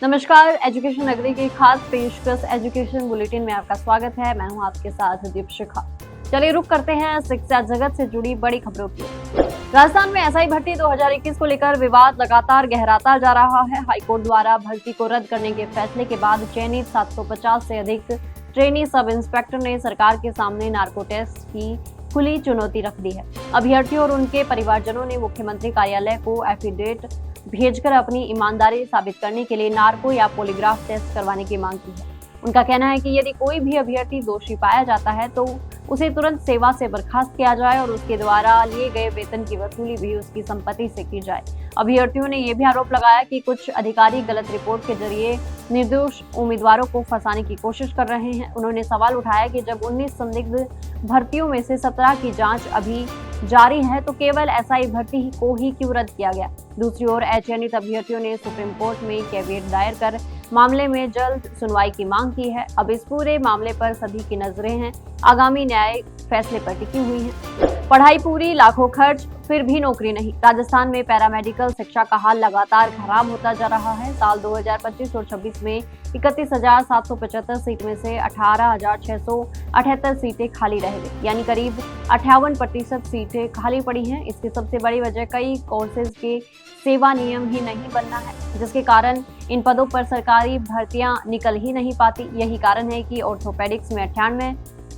नमस्कार, एजुकेशन नगरी की खास पेशकश एजुकेशन बुलेटिन में आपका स्वागत है। मैं हूं आपके साथ दीपशिखा। चलिए रुक करते हैं शिक्षा जगत से जुड़ी बड़ी खबरों की। राजस्थान में एसआई भर्ती 2021 को लेकर विवाद लगातार गहराता जा रहा है। हाईकोर्ट द्वारा भर्ती को रद्द करने के फैसले के बाद चयनित 750 से अधिक ट्रेनी सब इंस्पेक्टर ने सरकार के सामने नार्को टेस्ट की खुली चुनौती रख दी है। अभ्यर्थियों और उनके परिवारजनों ने मुख्यमंत्री कार्यालय को एफिडेविट भेजकर अपनी ईमानदारी साबित करने के लिए नार्को या पॉलीग्राफ टेस्ट करवाने की मांग की है। उनका कहना है कि यदि कोई भी अभ्यर्थी दोषी पाया जाता है तो उसे तुरंत सेवा से बर्खास्त किया जाए और उसके द्वारा लिए गए वेतन की वसूली भी उसकी संपत्ति से की जाए। अभ्यर्थियों ने यह भी आरोप लगाया कि कुछ अधिकारी गलत रिपोर्ट के जरिए निर्दोष उम्मीदवारों को फंसाने की कोशिश कर रहे हैं। उन्होंने सवाल उठाया कि जब 19 संदिग्ध भर्तियों में से 17 की जांच अभी जारी है तो केवल एसआई भर्ती को ही क्यों रद्द किया गया। दूसरी ओर अचयनित अभ्यर्थियों ने सुप्रीम कोर्ट में कैविएट दायर कर मामले में जल्द सुनवाई की मांग की है। अब इस पूरे मामले पर सभी की नजरें हैं, आगामी न्यायिक फैसले पर टिकी हुई हैं। पढ़ाई पूरी, लाखों खर्च, फिर भी नौकरी नहीं। राजस्थान में पैरामेडिकल शिक्षा का हाल लगातार खराब होता जा रहा है। साल 2025 और 26 में 31,775 सीट में से 18,678 सीटें खाली रह गई, यानी करीब 58% सीटें खाली पड़ी हैं। इसकी सबसे बड़ी वजह कई कोर्सेज के सेवा नियम ही नहीं बनना है, जिसके कारण इन पदों पर सरकारी भर्तियां निकल ही नहीं पाती। यही कारण है कि ऑर्थोपेडिक्स में 98,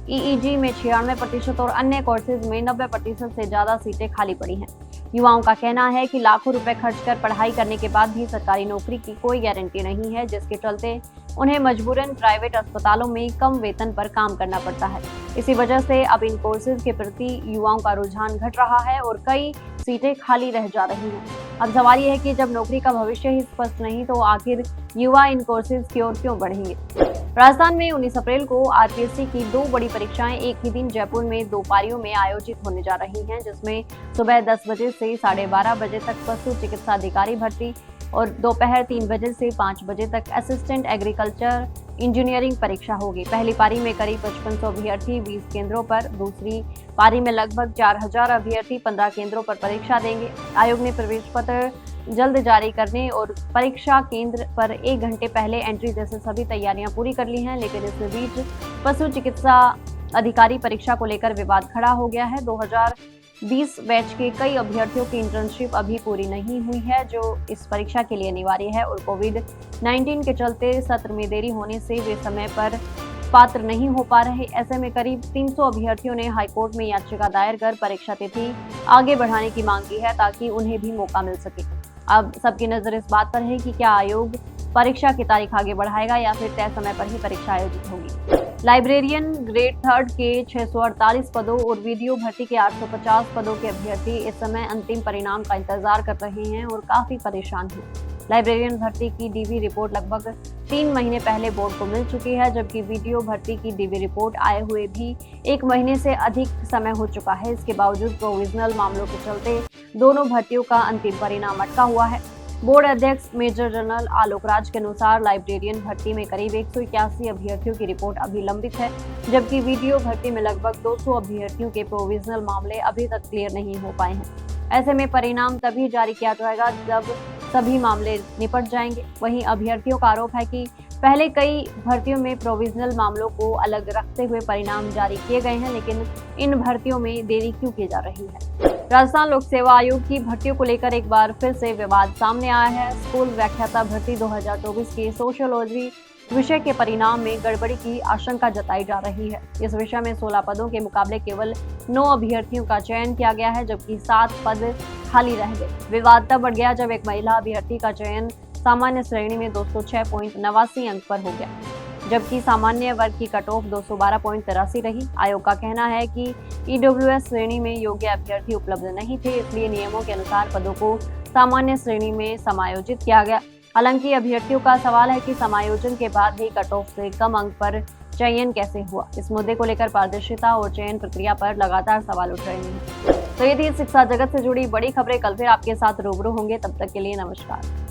ईईजी में 96% और अन्य कोर्सेज में 90% से ज्यादा सीटें खाली पड़ी हैं। युवाओं का कहना है कि लाखों रुपए खर्च कर पढ़ाई करने के बाद भी सरकारी नौकरी की कोई गारंटी नहीं है, जिसके चलते उन्हें मजबूरन प्राइवेट अस्पतालों में कम वेतन पर काम करना पड़ता है। इसी वजह से अब इन कोर्सेज के प्रति युवाओं का रुझान घट रहा है और कई सीटें खाली रह जा रही हैं। अब सवाल ये है कि जब नौकरी का भविष्य ही स्पष्ट नहीं तो आखिर युवा इन कोर्सेज की ओर क्यों बढ़ेंगे। राजस्थान में 19 अप्रैल को आरपीएससी की 2 बड़ी परीक्षाएं एक ही दिन जयपुर में 2 पारियों में आयोजित होने जा रही हैं, जिसमें सुबह 10 बजे से 12:30 बजे तक पशु चिकित्सा अधिकारी भर्ती और दोपहर 3 बजे से 5 बजे तक असिस्टेंट एग्रीकल्चर इंजीनियरिंग परीक्षा होगी। पहली पारी में करीब 5500 अभ्यर्थी 20 केंद्रों पर, दूसरी पारी में लगभग 4000 अभ्यर्थी 15 केंद्रों पर परीक्षा देंगे। आयोग ने प्रवेश पत्र जल्द जारी करने और परीक्षा केंद्र पर 1 घंटे पहले एंट्री जैसे सभी तैयारियां पूरी कर ली हैं, लेकिन इस बीच पशु चिकित्सा अधिकारी परीक्षा को लेकर विवाद खड़ा हो गया है। 2020 बैच के कई अभ्यर्थियों की इंटर्नशिप अभी पूरी नहीं हुई है, जो इस परीक्षा के लिए अनिवार्य है, और कोविड-19 के चलते सत्र में देरी होने से वे समय पर पात्र नहीं हो पा रहे। ऐसे में करीब 300 अभ्यर्थियों ने हाईकोर्ट में याचिका दायर कर परीक्षा तिथि आगे बढ़ाने की मांग की है, ताकि उन्हें भी मौका मिल सके। अब सबकी नजर इस बात पर है कि क्या आयोग परीक्षा की तारीख आगे बढ़ाएगा या फिर तय समय पर ही परीक्षा आयोजित होगी। लाइब्रेरियन ग्रेड 3 के 648 पदों और वीडियो भर्ती के 850 पदों के अभ्यर्थी इस समय अंतिम परिणाम का इंतजार कर रहे हैं और काफी परेशान हैं। लाइब्रेरियन भर्ती की डीवी रिपोर्ट लगभग 3 महीने पहले बोर्ड को मिल चुकी है, जबकि वीडियो भर्ती की डीवी रिपोर्ट आए हुए भी 1 महीने से अधिक समय हो चुका है। इसके बावजूद प्रोविजनल मामलों के चलते दोनों भर्तियों का अंतिम परिणाम अटका हुआ है। बोर्ड अध्यक्ष मेजर जनरल आलोक राज के अनुसार लाइब्रेरियन भर्ती में करीब 181 अभ्यर्थियों की रिपोर्ट अभी लंबित है, जबकि वीडियो भर्ती में लगभग 200 अभ्यर्थियों के प्रोविजनल मामले अभी तक क्लियर नहीं हो पाए हैं। ऐसे में परिणाम तभी जारी किया जाएगा जब सभी मामले निपट जाएंगे। वहीं अभ्यर्थियों का आरोप है कि पहले कई भर्तियों में प्रोविजनल मामलों को अलग रखते हुए परिणाम जारी किए गए हैं, लेकिन इन भर्तियों में देरी क्यों की जा रही है। राजस्थान लोक सेवा आयोग की भर्तियों को लेकर एक बार फिर से विवाद सामने आया है। स्कूल व्याख्याता भर्ती 2024 के सोशियोलॉजी विषय के परिणाम में गड़बड़ी की आशंका जताई जा रही है। इस विषय में 16 पदों के मुकाबले केवल 9 अभ्यर्थियों का चयन किया गया है, जबकि 7 पद खाली रह गए। विवाद तब बढ़ गया जब एक महिला अभ्यर्थी का चयन सामान्य श्रेणी में 206.89 अंक पर हो गया, जबकि सामान्य वर्ग की कट ऑफ 212.83 रही। आयोग का कहना है कि ईडब्ल्यूएस श्रेणी में योग्य अभ्यर्थी उपलब्ध नहीं थे, इसलिए नियमों के अनुसार पदों को सामान्य श्रेणी में समायोजित किया गया। हालांकि अभ्यर्थियों का सवाल है कि समायोजन के बाद भी कट ऑफ से कम अंक पर चयन कैसे हुआ। इस मुद्दे को लेकर पारदर्शिता और चयन प्रक्रिया पर लगातार सवाल उठ रहे हैं। तो ये थी शिक्षा जगत से जुड़ी बड़ी खबरें। कल फिर आपके साथ रूबरू होंगे, तब तक के लिए नमस्कार।